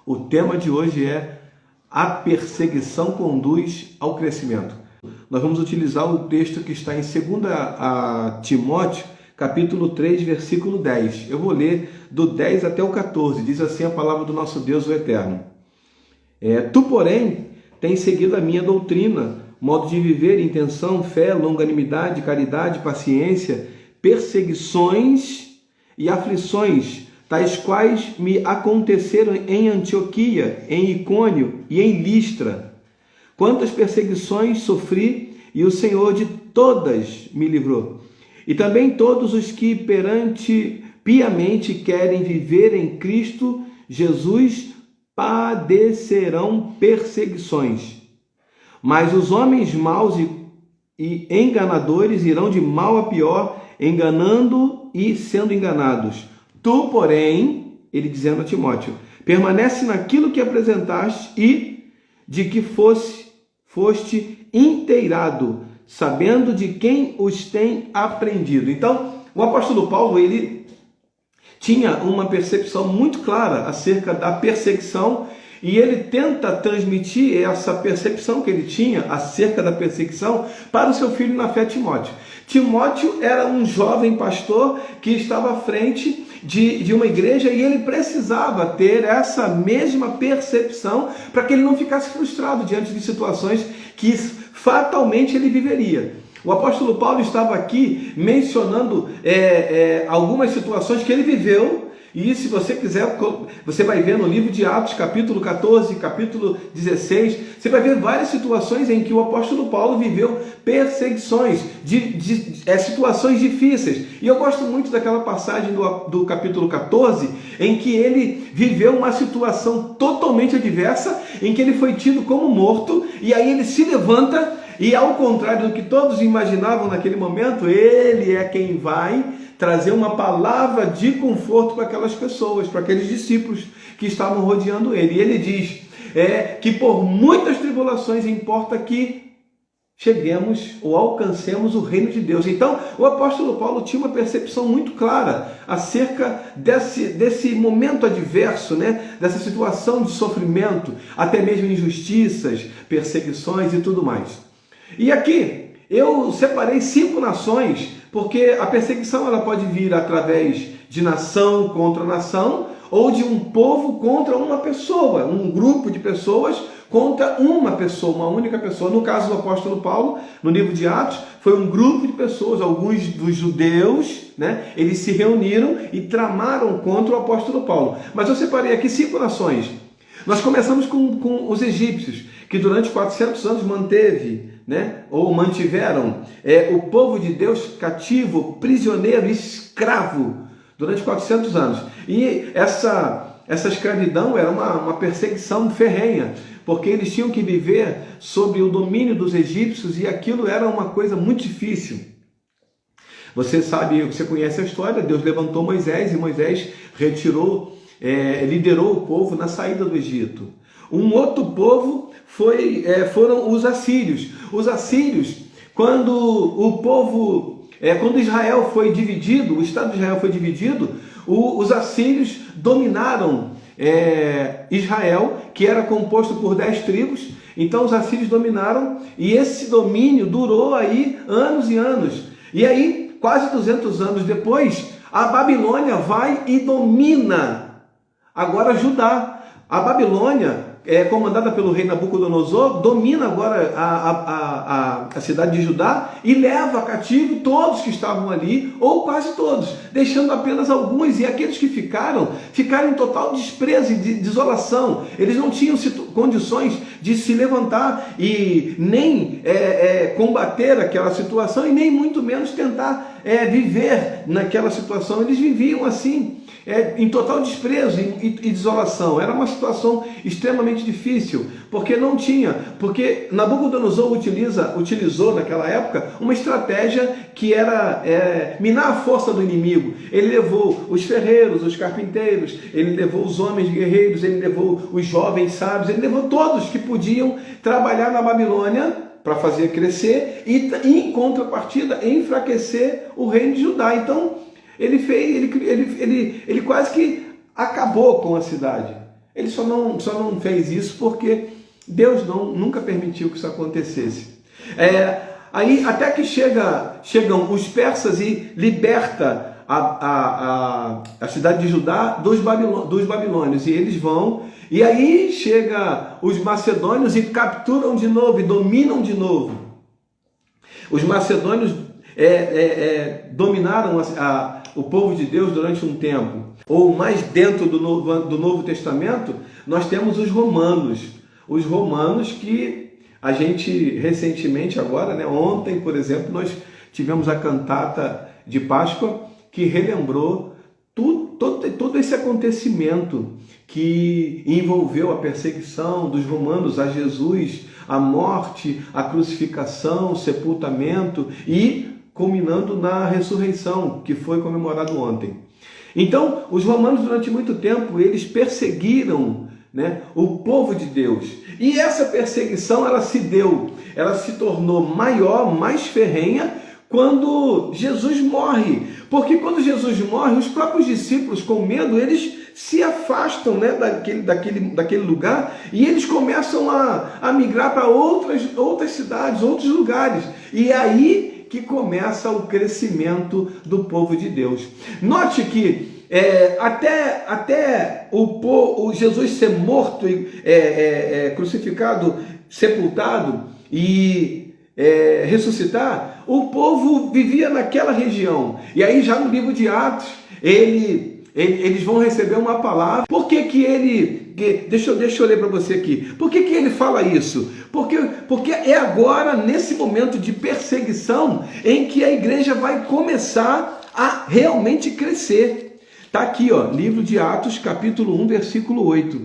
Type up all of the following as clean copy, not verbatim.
O tema de hoje é a perseguição conduz ao crescimento. Nós vamos utilizar o texto que está em 2 Timóteo, capítulo 3, versículo 10. Eu vou ler do 10 até o 14. Diz assim a palavra do nosso Deus, o Eterno. Tu, porém, tens seguido a minha doutrina, modo de viver, intenção, fé, longanimidade, caridade, paciência, perseguições e aflições, tais quais me aconteceram em Antioquia, em Icônio e em Listra. Quantas perseguições sofri, e o Senhor de todas me livrou. E também todos os que piamente querem viver em Cristo Jesus padecerão perseguições. Mas os homens maus e enganadores irão de mal a pior, enganando e sendo enganados. Tu, porém, ele dizendo a Timóteo, permanece naquilo que apresentaste e de que foste inteirado, sabendo de quem os tem aprendido. Então, o apóstolo Paulo, ele tinha uma percepção muito clara acerca da perseguição e ele tenta transmitir essa percepção que ele tinha acerca da perseguição para o seu filho na fé, Timóteo. Timóteo era um jovem pastor que estava à frente de uma igreja e ele precisava ter essa mesma percepção para que ele não ficasse frustrado diante de situações que fatalmente ele viveria. O apóstolo Paulo estava aqui mencionando algumas situações que ele viveu. E se você quiser, você vai ver no livro de Atos, capítulo 14, capítulo 16, você vai ver várias situações em que o apóstolo Paulo viveu perseguições, situações difíceis. E eu gosto muito daquela passagem do capítulo 14, em que ele viveu uma situação totalmente adversa, em que ele foi tido como morto, e aí ele se levanta, e ao contrário do que todos imaginavam naquele momento, ele é quem vai trazer uma palavra de conforto para aquelas pessoas, para aqueles discípulos que estavam rodeando ele. E ele diz que por muitas tribulações importa que cheguemos ou alcancemos o reino de Deus. Então, o apóstolo Paulo tinha uma percepção muito clara acerca desse momento adverso, dessa situação de sofrimento, até mesmo injustiças, perseguições e tudo mais. E aqui eu separei 5 nações, porque a perseguição ela pode vir através de nação contra nação, ou de um povo contra uma pessoa, um grupo de pessoas contra uma pessoa, uma única pessoa. No caso do apóstolo Paulo, no livro de Atos, foi um grupo de pessoas, alguns dos judeus, eles se reuniram e tramaram contra o apóstolo Paulo. Mas eu separei aqui 5 nações. Nós começamos com os egípcios, que durante 400 anos mantiveram o povo de Deus cativo, prisioneiro, escravo, durante 400 anos. E essa escravidão era uma perseguição ferrenha, porque eles tinham que viver sob o domínio dos egípcios e aquilo era uma coisa muito difícil. Você sabe, você conhece a história, Deus levantou Moisés e Moisés liderou o povo na saída do Egito. Um outro povo foram os assírios. Os assírios, quando Israel foi dividido, o Estado de Israel foi dividido, os assírios dominaram Israel, que era composto por 10 tribos. Então os assírios dominaram e esse domínio durou aí anos e anos. E aí, quase 200 anos depois, a Babilônia vai e domina agora Judá. A Babilônia, comandada pelo rei Nabucodonosor, domina agora a cidade de Judá e leva cativo todos que estavam ali, ou quase todos, deixando apenas alguns, e aqueles que ficaram em total desprezo e desolação. Eles não tinham condições de se levantar e nem combater aquela situação e nem muito menos tentar viver naquela situação. Eles viviam assim, em total desprezo e desolação. Era uma situação extremamente difícil, porque Nabucodonosor utilizou naquela época uma estratégia que era minar a força do inimigo. Ele levou os ferreiros, os carpinteiros, ele levou os homens guerreiros, ele levou os jovens sábios, ele levou todos que podiam trabalhar na Babilônia para fazer crescer e em contrapartida enfraquecer o reino de Judá. Então ele quase que acabou com a cidade. Ele só não fez isso porque Deus nunca permitiu que isso acontecesse. Aí até que chegam os persas e liberta a cidade de Judá dos babilônios, e eles vão, e aí chega os macedônios e capturam de novo, e dominam de novo. Os macedônios dominaram o povo de Deus durante um tempo. Ou mais dentro do Novo Testamento, nós temos os romanos. Os romanos que a gente recentemente agora, né, ontem, por exemplo, nós tivemos a cantata de Páscoa que relembrou todo esse acontecimento que envolveu a perseguição dos romanos a Jesus, a morte, a crucificação, o sepultamento e culminando na ressurreição, que foi comemorado ontem. Então, os romanos durante muito tempo, eles perseguiram, né, o povo de Deus. E essa perseguição, ela se tornou maior, mais ferrenha, quando Jesus morre. Porque quando Jesus morre, os próprios discípulos, com medo, eles se afastam, né, daquele lugar, e eles começam a migrar para outras cidades, outros lugares. E é aí que começa o crescimento do povo de Deus. Note que até o Jesus ser morto, crucificado, sepultado e ressuscitar, o povo vivia naquela região. E aí já no livro de Atos, eles vão receber uma palavra. Por que deixa eu ler para você aqui. Por que ele fala isso? Porque é agora, nesse momento de perseguição, em que a igreja vai começar a realmente crescer. Está aqui, ó, livro de Atos, capítulo 1, versículo 8.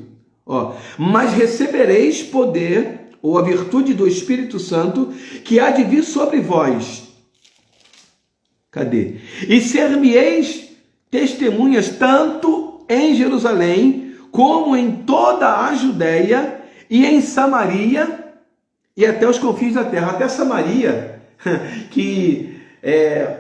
Ó, mas recebereis poder, ou a virtude do Espírito Santo, que há de vir sobre vós. Cadê? E ser-me-eis testemunhas tanto em Jerusalém, como em toda a Judéia e em Samaria e até os confins da terra. Até Samaria, que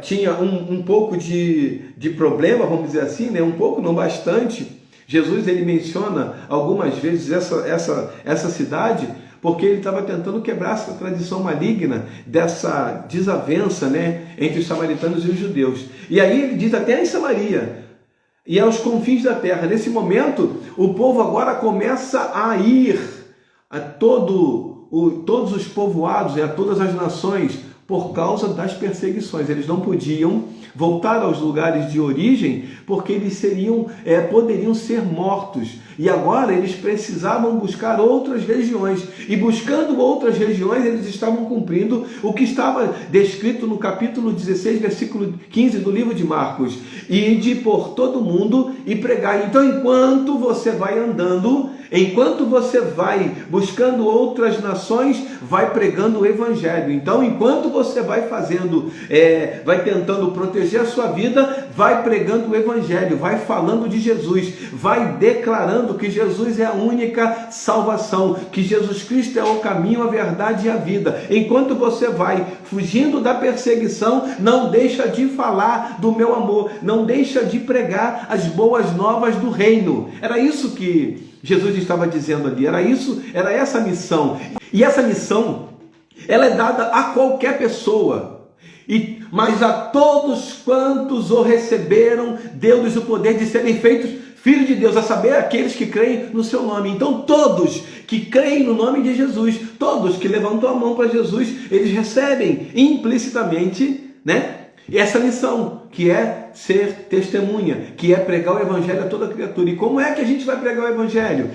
tinha um pouco de problema, vamos dizer assim, né? Um pouco, não bastante. Jesus ele menciona algumas vezes essa cidade, porque ele estava tentando quebrar essa tradição maligna, dessa desavença, né, entre os samaritanos e os judeus. E aí ele diz até em Samaria e aos confins da terra. Nesse momento, o povo agora começa a ir a todos os povoados e a todas as nações por causa das perseguições. Eles não podiam voltar aos lugares de origem porque eles poderiam ser mortos. E agora eles precisavam buscar outras regiões. E buscando outras regiões, eles estavam cumprindo o que estava descrito no capítulo 16, versículo 15 do livro de Marcos. Ide por todo mundo e pregai. Então, enquanto você vai andando, enquanto você vai buscando outras nações, vai pregando o evangelho. Então, enquanto você vai fazendo, vai tentando proteger a sua vida, vai pregando o evangelho, vai falando de Jesus, vai declarando que Jesus é a única salvação, que Jesus Cristo é o caminho, a verdade e a vida. Enquanto você vai fugindo da perseguição, não deixa de falar do meu amor, não deixa de pregar as boas novas do reino. Era isso que Jesus estava dizendo ali, era essa missão. E essa missão, ela é dada a qualquer pessoa, mas a todos quantos o receberam, deu-lhes o poder de serem feitos filhos de Deus, a saber, aqueles que creem no seu nome. Então todos que creem no nome de Jesus, todos que levantam a mão para Jesus, eles recebem implicitamente, né, essa missão, que é ser testemunha, que é pregar o evangelho a toda criatura. E como é que a gente vai pregar o evangelho?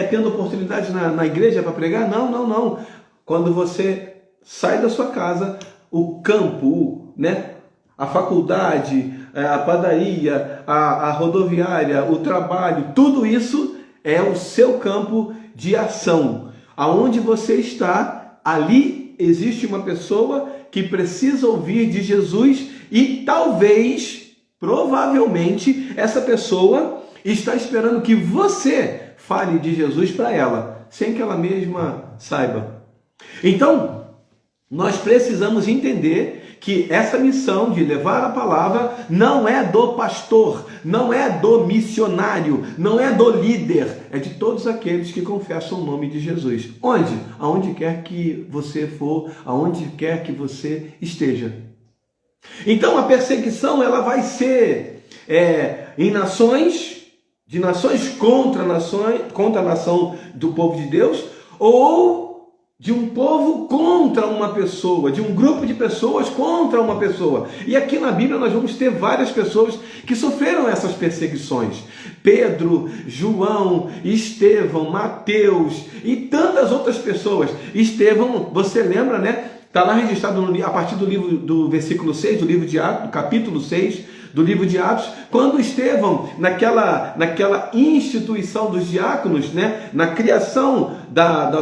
Tendo oportunidade na igreja para pregar? Não. Quando você sai da sua casa, o campo, né, a faculdade, a padaria, a rodoviária, o trabalho, tudo isso é o seu campo de ação. Aonde você está, ali existe uma pessoa que precisa ouvir de Jesus e talvez, provavelmente, essa pessoa está esperando que você fale de Jesus para ela, sem que ela mesma saiba. Então, nós precisamos entender que essa missão de levar a palavra não é do pastor, não é do missionário, não é do líder, é de todos aqueles que confessam o nome de Jesus. Onde? Aonde quer que você for, aonde quer que você esteja. Então a perseguição ela vai ser em nações, de nações contra a nação do povo de Deus, ou de um povo contra uma pessoa, de um grupo de pessoas contra uma pessoa. E aqui na Bíblia nós vamos ter várias pessoas que sofreram essas perseguições. Pedro, João, Estevão, Mateus e tantas outras pessoas. Estevão, você lembra, né? Está lá registrado a partir do livro do versículo 6, do livro de Atos, do capítulo 6, do livro de Atos, quando Estevão, naquela instituição dos diáconos, né, na criação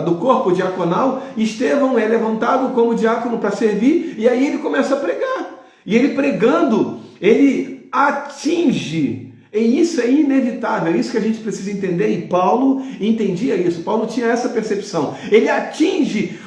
do corpo diaconal, Estevão é levantado como diácono para servir, e aí ele começa a pregar. E ele pregando, ele atinge. E isso é inevitável, é isso que a gente precisa entender, e Paulo entendia isso, Paulo tinha essa percepção. Ele atinge,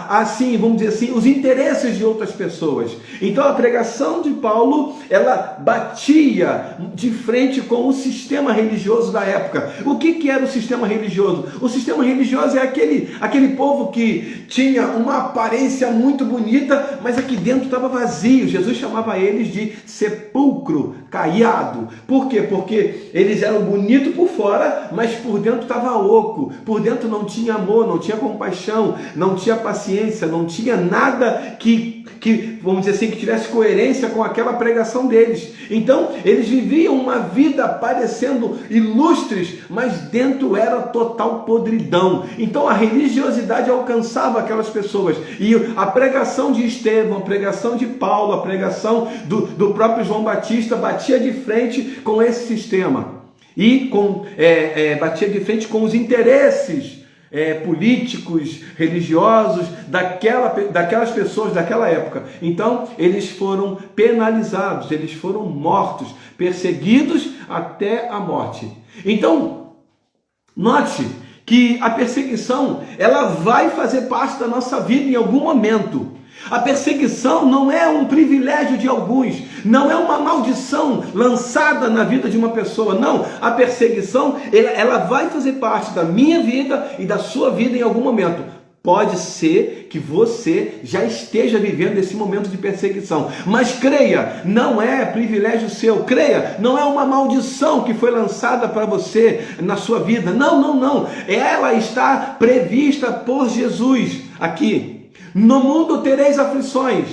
assim, vamos dizer assim, os interesses de outras pessoas. Então a pregação de Paulo, ela batia de frente com o sistema religioso da época. O que era o sistema religioso? O sistema religioso é aquele povo que tinha uma aparência muito bonita, mas aqui dentro estava vazio. Jesus chamava eles de sepulcro caiado. Por quê? Porque eles eram bonitos por fora, mas por dentro estava oco. Por dentro não tinha amor, não tinha compaixão, não tinha paciência, não tinha nada que vamos dizer assim, que tivesse coerência com aquela pregação deles. Então, eles viviam uma vida parecendo ilustres, mas dentro era total podridão. Então, a religiosidade alcançava aquelas pessoas. E a pregação de Estevão, a pregação de Paulo, a pregação do próprio João Batista batia de frente com esse sistema. E batia de frente com os interesses políticos, religiosos daquelas pessoas daquela época. Então eles foram penalizados, eles foram mortos, perseguidos até a morte. Então note que a perseguição ela vai fazer parte da nossa vida em algum momento. A perseguição não é um privilégio de alguns, não é uma maldição lançada na vida de uma pessoa, não. A perseguição, ela vai fazer parte da minha vida e da sua vida em algum momento. Pode ser que você já esteja vivendo esse momento de perseguição, mas creia, não é privilégio seu, creia, não é uma maldição que foi lançada para você na sua vida, não, ela está prevista por Jesus aqui. No mundo tereis aflições,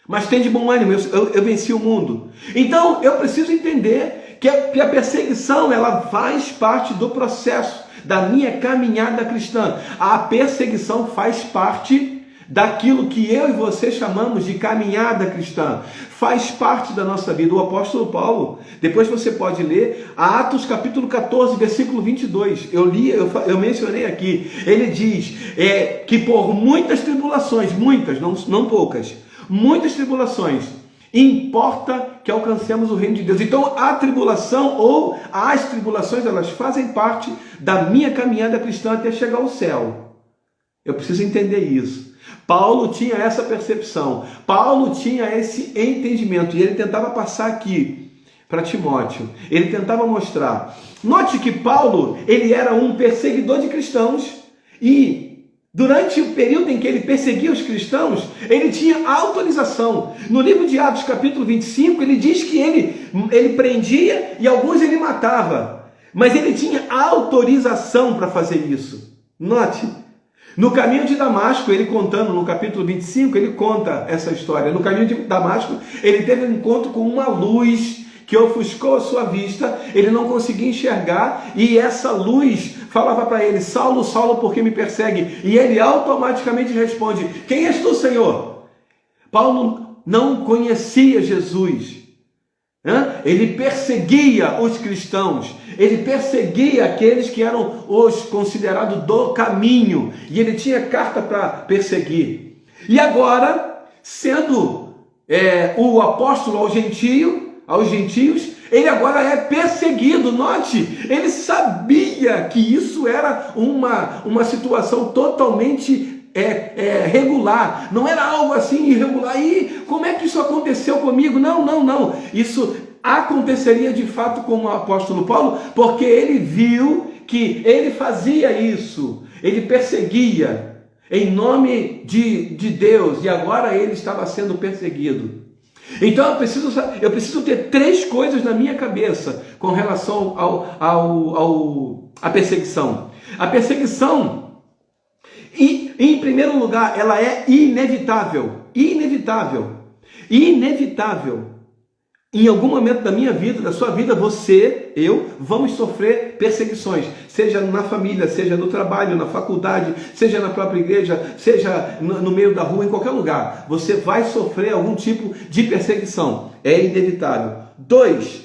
mas tem de bom ânimo, eu venci o mundo. Então eu preciso entender que a perseguição ela faz parte do processo da minha caminhada cristã. A perseguição faz parte daquilo que eu e você chamamos de caminhada cristã. Faz parte da nossa vida. O apóstolo Paulo, depois você pode ler Atos capítulo 14, versículo 22. Eu mencionei aqui. Ele diz que por muitas tribulações, muitas, não poucas, muitas tribulações, importa que alcancemos o reino de Deus. Então a tribulação ou as tribulações, elas fazem parte da minha caminhada cristã até chegar ao céu. Eu preciso entender isso. Paulo tinha essa percepção, Paulo tinha esse entendimento, e ele tentava passar aqui para Timóteo, ele tentava mostrar. Note que Paulo, ele era um perseguidor de cristãos, e durante o período em que ele perseguia os cristãos, ele tinha autorização. No livro de Atos capítulo 25, ele diz que ele prendia e alguns ele matava, mas ele tinha autorização para fazer isso. Note, no caminho de Damasco, ele contando no capítulo 25, ele conta essa história. No caminho de Damasco, ele teve um encontro com uma luz que ofuscou a sua vista, ele não conseguia enxergar, e essa luz falava para ele: Saulo, Saulo, por que me persegue? E ele automaticamente responde: quem és tu, Senhor? Paulo não conhecia Jesus. Ele perseguia os cristãos, ele perseguia aqueles que eram os considerados do caminho, e ele tinha carta para perseguir. E agora, sendo o apóstolo aos gentios, ele agora é perseguido. Note, ele sabia que isso era uma situação totalmente regular, não era algo assim irregular. E como é que isso aconteceu comigo? Não. Isso aconteceria de fato com o apóstolo Paulo, porque ele viu que ele fazia isso, ele perseguia em nome de Deus, e agora ele estava sendo perseguido. Então eu preciso ter 3 coisas na minha cabeça com relação à perseguição. A perseguição, e em primeiro lugar, ela é inevitável. Em algum momento da minha vida, da sua vida, você, eu, vamos sofrer perseguições, seja na família, seja no trabalho, na faculdade, seja na própria igreja, seja no meio da rua, em qualquer lugar. Você vai sofrer algum tipo de perseguição, é inevitável. 2,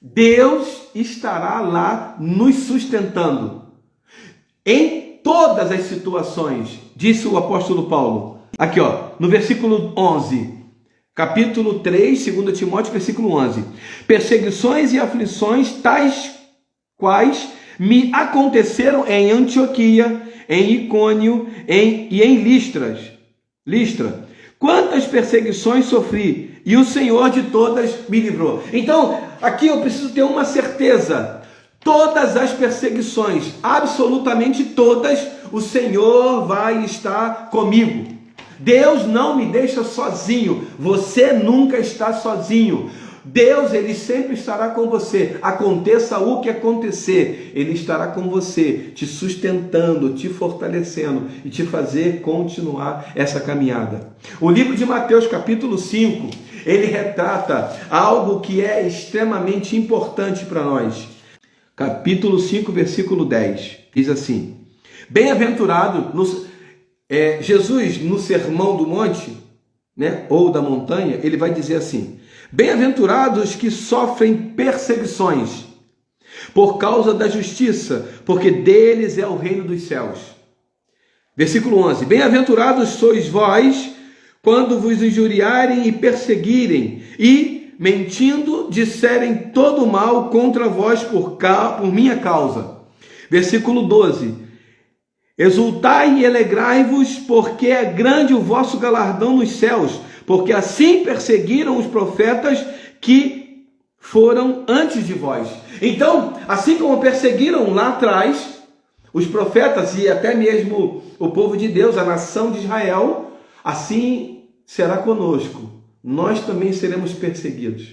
Deus estará lá nos sustentando em todas as situações, disse o apóstolo Paulo. Aqui, no versículo 11. Capítulo 3, 2 Timóteo, versículo 11. Perseguições e aflições tais quais me aconteceram em Antioquia, em Icônio e em Listra. Quantas perseguições sofri, e o Senhor de todas me livrou. Então, aqui eu preciso ter uma certeza. Todas as perseguições, absolutamente todas, o Senhor vai estar comigo. Deus não me deixa sozinho. Você nunca está sozinho. Deus, Ele sempre estará com você. Aconteça o que acontecer, Ele estará com você, te sustentando, te fortalecendo e te fazer continuar essa caminhada. O livro de Mateus, capítulo 5, ele retrata algo que é extremamente importante para nós. Capítulo 5, versículo 10, diz assim: bem-aventurado, Jesus, no Sermão do Monte, ou da montanha, ele vai dizer assim: bem-aventurados que sofrem perseguições por causa da justiça, porque deles é o reino dos céus. Versículo 11: bem-aventurados sois vós, quando vos injuriarem e perseguirem, e, mentindo, disserem todo mal contra vós por minha causa. Versículo 12: exultai e alegrai-vos, porque é grande o vosso galardão nos céus, porque assim perseguiram os profetas que foram antes de vós. Então, assim como perseguiram lá atrás os profetas e até mesmo o povo de Deus, a nação de Israel, assim será conosco. Nós também seremos perseguidos.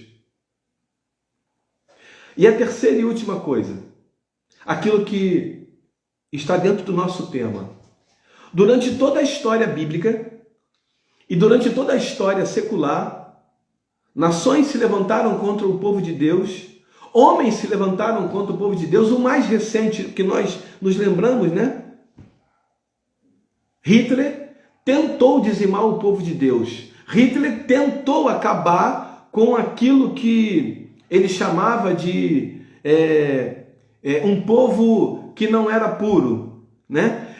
E a terceira e última coisa, aquilo que está dentro do nosso tema. Durante toda a história bíblica e durante toda a história secular, nações se levantaram contra o povo de Deus, homens se levantaram contra o povo de Deus. O mais recente que nós nos lembramos, Hitler tentou dizimar o povo de Deus. Hitler tentou acabar com aquilo que ele chamava de um povo que não era puro,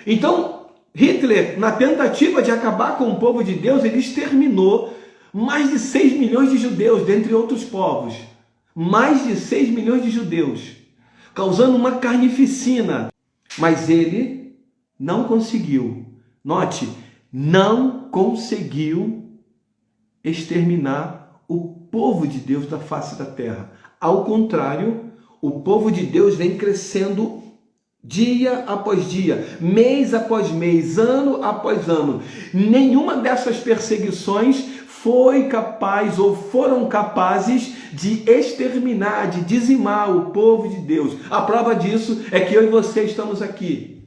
Então, Hitler, na tentativa de acabar com o povo de Deus, ele exterminou mais de 6 milhões de judeus, dentre outros povos. Mais de 6 milhões de judeus, causando uma carnificina. Mas ele não conseguiu, note, não conseguiu exterminar o povo de Deus da face da terra. Ao contrário, o povo de Deus vem crescendo dia após dia, mês após mês, ano após ano. Nenhuma dessas perseguições foi capaz ou foram capazes de exterminar, de dizimar o povo de Deus. A prova disso é que eu e você estamos aqui.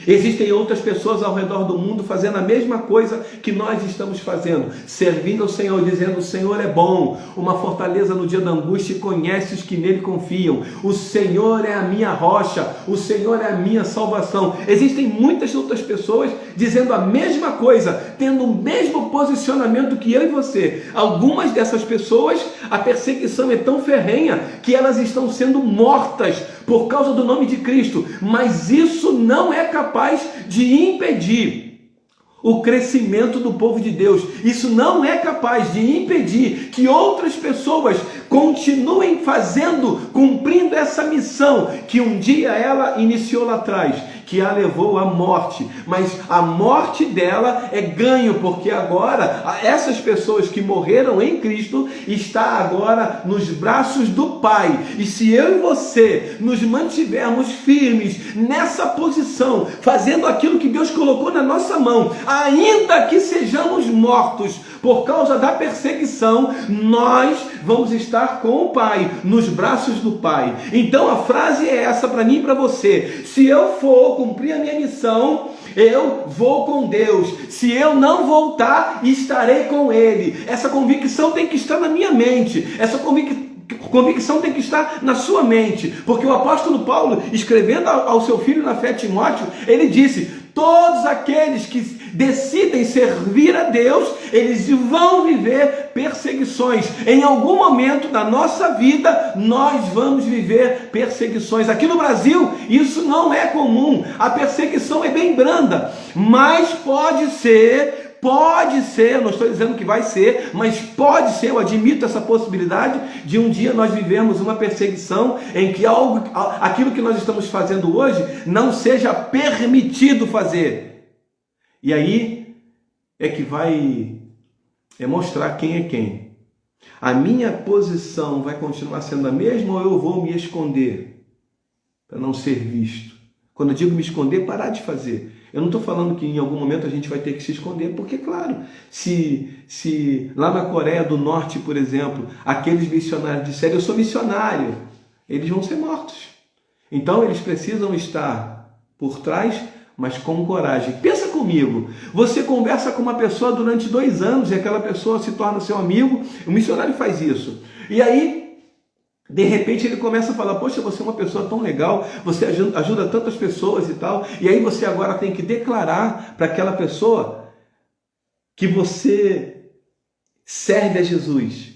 Existem outras pessoas ao redor do mundo fazendo a mesma coisa que nós estamos fazendo, servindo ao Senhor, dizendo: o Senhor é bom, uma fortaleza no dia da angústia, e conhece os que nele confiam. O Senhor é a minha rocha, o Senhor é a minha salvação. Existem muitas outras pessoas dizendo a mesma coisa, tendo o mesmo posicionamento que eu e você. Algumas dessas pessoas, a perseguição é tão ferrenha que elas estão sendo mortas por causa do nome de Cristo, mas isso não é capaz de impedir o crescimento do povo de Deus. Isso não é capaz de impedir que outras pessoas continuem fazendo, cumprindo essa missão que um dia ela iniciou lá atrás, que a levou à morte, mas a morte dela é ganho, porque agora essas pessoas que morreram em Cristo está agora nos braços do Pai. E se eu e você nos mantivermos firmes nessa posição, fazendo aquilo que Deus colocou na nossa mão, ainda que sejamos mortos por causa da perseguição, nós vamos estar com o Pai, nos braços do Pai. Então a frase é essa para mim e para você: se eu for cumprir a minha missão, eu vou com Deus. Se eu não voltar, estarei com Ele. Essa convicção tem que estar na minha mente. Essa convicção tem que estar na sua mente. Porque o apóstolo Paulo, escrevendo ao seu filho na fé, Timóteo, ele disse: todos aqueles que decidem servir a Deus, eles vão viver perseguições. Em algum momento da nossa vida, nós vamos viver perseguições. Aqui no Brasil, isso não é comum. A perseguição é bem branda, mas pode ser, não estou dizendo que vai ser, mas pode ser, eu admito essa possibilidade de um dia nós vivermos uma perseguição em que aquilo que nós estamos fazendo hoje não seja permitido fazer. E aí é que vai mostrar quem é quem. A minha posição vai continuar sendo a mesma, ou eu vou me esconder para não ser visto? Quando eu digo me esconder, parar de fazer. Eu não estou falando que em algum momento a gente vai ter que se esconder, porque, claro, se lá na Coreia do Norte, por exemplo, aqueles missionários disserem: eu sou missionário, eles vão ser mortos. Então eles precisam estar por trás, mas com coragem. Pensa comigo, você conversa com uma pessoa durante 2 anos e aquela pessoa se torna seu amigo, o missionário faz isso. E aí, de repente, ele começa a falar: poxa, você é uma pessoa tão legal, você ajuda tantas pessoas e tal. E aí você agora tem que declarar para aquela pessoa que você serve a Jesus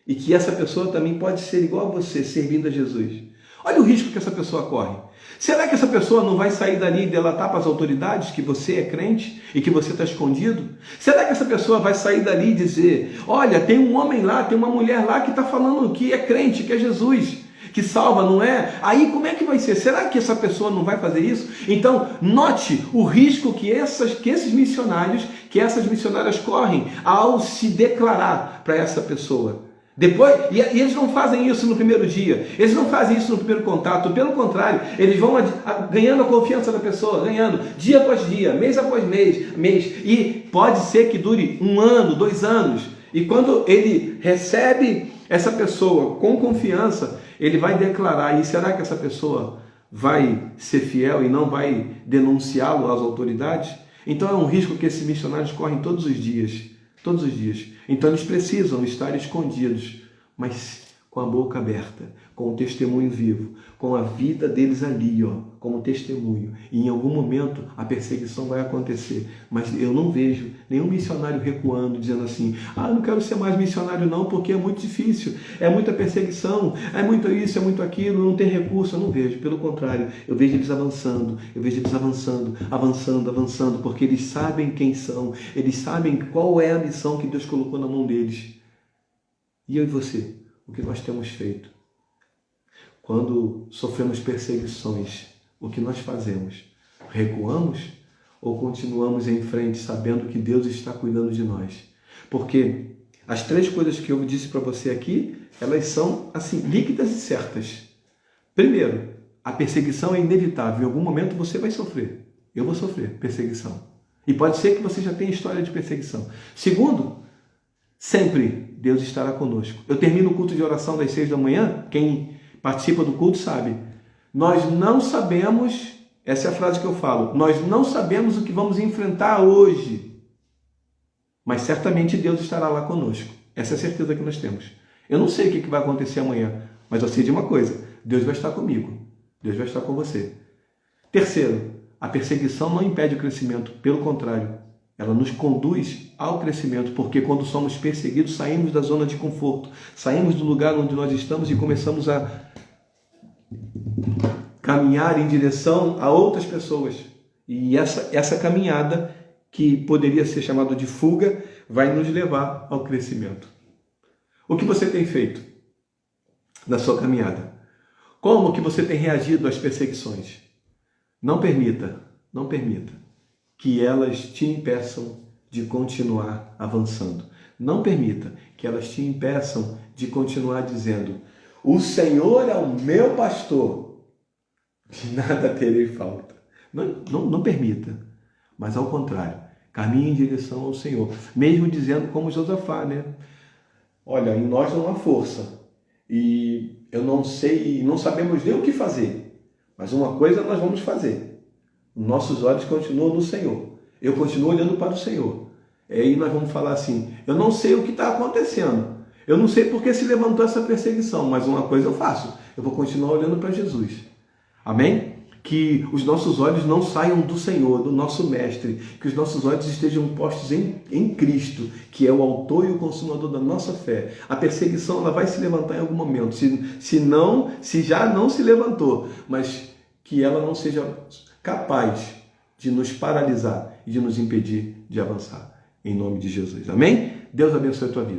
e que essa pessoa também pode ser igual a você, servindo a Jesus. Olha o risco que essa pessoa corre. Será que essa pessoa não vai sair dali e delatar para as autoridades que você é crente e que você está escondido? Será que essa pessoa vai sair dali e dizer: olha, tem um homem lá, tem uma mulher lá que está falando que é crente, que é Jesus, que salva, não é? Aí como é que vai ser? Será que essa pessoa não vai fazer isso? Então, note o risco que esses missionários, que essas missionárias correm ao se declarar para essa pessoa. Depois, e eles não fazem isso no primeiro dia, eles não fazem isso no primeiro contato, pelo contrário, eles vão ganhando a confiança da pessoa, ganhando dia após dia, mês após mês, e pode ser que dure 1 ano, 2 anos, e quando ele recebe essa pessoa com confiança, ele vai declarar. E será que essa pessoa vai ser fiel e não vai denunciá-lo às autoridades? Então é um risco que esses missionários correm todos os dias. Todos os dias. Então eles precisam estar escondidos, mas com a boca aberta, com o testemunho vivo, com a vida deles ali, como testemunho. E em algum momento a perseguição vai acontecer, mas eu não vejo nenhum missionário recuando, dizendo assim: não quero ser mais missionário não, porque é muito difícil, é muita perseguição, é muito isso, é muito aquilo, não tem recurso. Eu não vejo, pelo contrário, eu vejo eles avançando, avançando, porque eles sabem quem são, eles sabem qual é a missão que Deus colocou na mão deles. E eu e você? O que nós temos feito? Quando sofremos perseguições, o que nós fazemos? Recuamos ou continuamos em frente, sabendo que Deus está cuidando de nós? Porque as 3 coisas que eu disse para você aqui, elas são assim, líquidas e certas. Primeiro, a perseguição é inevitável. Em algum momento você vai sofrer. Eu vou sofrer perseguição. E pode ser que você já tenha história de perseguição. Segundo, sempre Deus estará conosco. Eu termino o culto de oração das 6 da manhã, quem participa do culto sabe. Nós não sabemos, essa é a frase que eu falo, nós não sabemos o que vamos enfrentar hoje, mas certamente Deus estará lá conosco. Essa é a certeza que nós temos. Eu não sei o que vai acontecer amanhã, mas eu sei de uma coisa: Deus vai estar comigo, Deus vai estar com você. Terceiro, a perseguição não impede o crescimento, pelo contrário, ela nos conduz ao crescimento, porque quando somos perseguidos, saímos da zona de conforto, saímos do lugar onde nós estamos e começamos a caminhar em direção a outras pessoas. E essa caminhada, que poderia ser chamada de fuga, vai nos levar ao crescimento. O que você tem feito na sua caminhada? Como que você tem reagido às perseguições? Não permita que elas te impeçam de continuar avançando. Não permita que elas te impeçam de continuar dizendo: o Senhor é o meu pastor, de nada terei falta. Não permita, mas ao contrário, caminhe em direção ao Senhor. Mesmo dizendo como Josafá, né? Olha, em nós não há força e eu não sei, não sabemos nem o que fazer, mas uma coisa nós vamos fazer. Nossos olhos continuam no Senhor. Eu continuo olhando para o Senhor. E aí nós vamos falar assim: eu não sei o que está acontecendo. Eu não sei por que se levantou essa perseguição, mas uma coisa eu faço. Eu vou continuar olhando para Jesus. Amém? Que os nossos olhos não saiam do Senhor, do nosso Mestre. Que os nossos olhos estejam postos em Cristo, que é o autor e o consumador da nossa fé. A perseguição ela vai se levantar em algum momento. Se já não se levantou, mas que ela não seja capaz de nos paralisar e de nos impedir de avançar. Em nome de Jesus. Amém? Deus abençoe a tua vida.